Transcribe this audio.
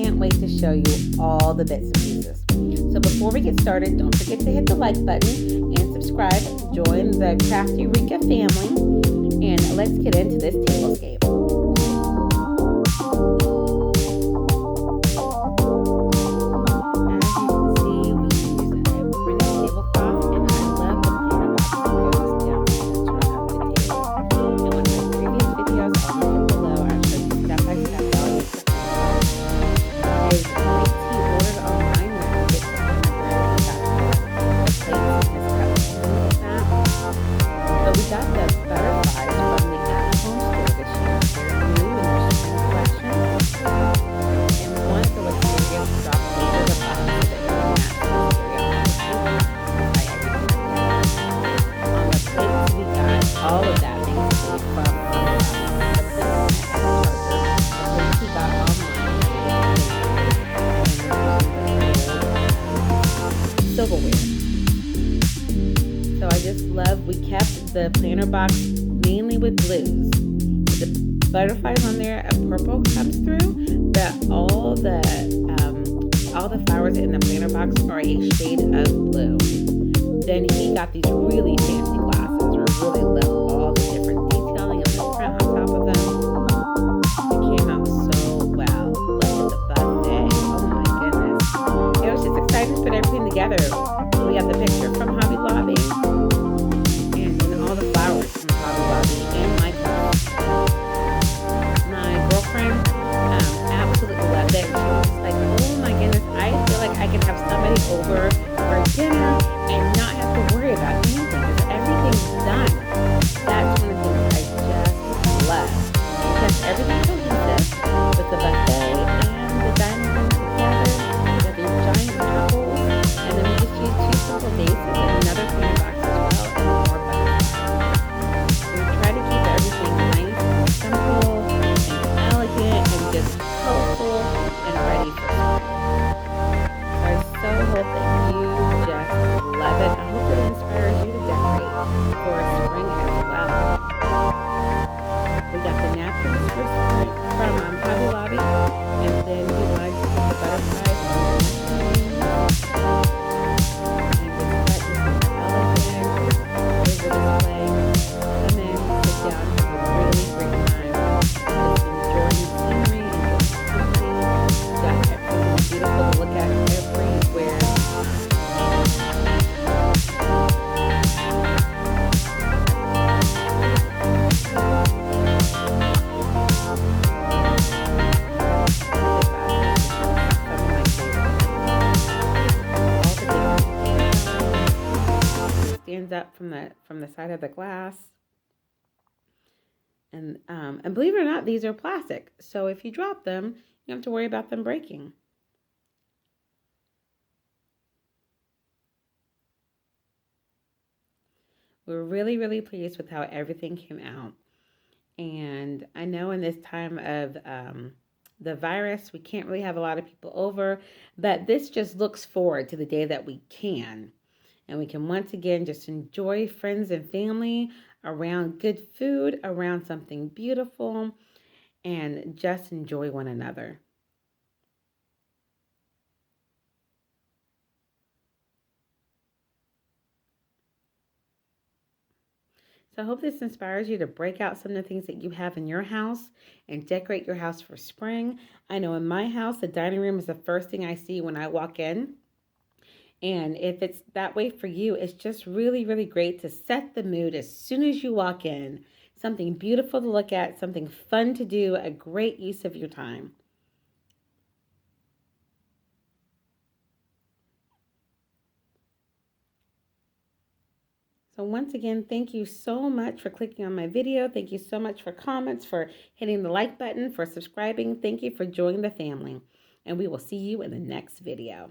can't wait to show you all the bits and pieces. So before we get started, don't forget to hit the like button and subscribe. Join the Crafty Rika family, and let's get into this tablescape. Silverware. So I just love, we kept the planter box mainly with blues. The butterflies on there, a purple comes through, but all the flowers in the planter box are a shade of blue. Then he got these really fancy glasses. I really love all the different detailing of the print on top of them. It came out so well. Look at the buffet. Oh my goodness. It was just exciting to put everything together. We got the picture from Hobby Lobby and then all the flowers from Hobby Lobby and my girlfriend absolutely loved it. She was like, oh my goodness, I feel like I can have somebody over for dinner and not have to worry about anything because everything's done. That's one of the things I just love. Because everything's cohesive with the buffet and the dining room together. We have these giant couples, and then we just use 2 simple bases and another planter box as well, and more butterflies. So we try to keep everything nice and simple and elegant and just colorful and ready for spring. So I so hope that you just love it. I hope it inspires you to decorate for spring as well. We got the napkins for spring from Hobby Lobby, and then we wanted to put the butterflies on the napkins. And just got you some elegant over display. Come in, sit down, have a really great time. Just enjoy the scenery and get company. Got everything beautiful to look at everywhere. Stands up from the side of the glass, and believe it or not, these are plastic. So if you drop them, you don't have to worry about them breaking. We're really, really pleased with how everything came out. And I know in this time of the virus, we can't really have a lot of people over, but this just looks forward to the day that we can. And we can once again just enjoy friends and family around good food, around something beautiful, and just enjoy one another. So I hope this inspires you to break out some of the things that you have in your house and decorate your house for spring. I know in my house, the dining room is the first thing I see when I walk in. And if it's that way for you, it's just really, really great to set the mood as soon as you walk in. Something beautiful to look at, something fun to do, a great use of your time. So once again, thank you so much for clicking on my video. Thank you so much for comments, for hitting the like button, for subscribing. Thank you for joining the family. And we will see you in the next video.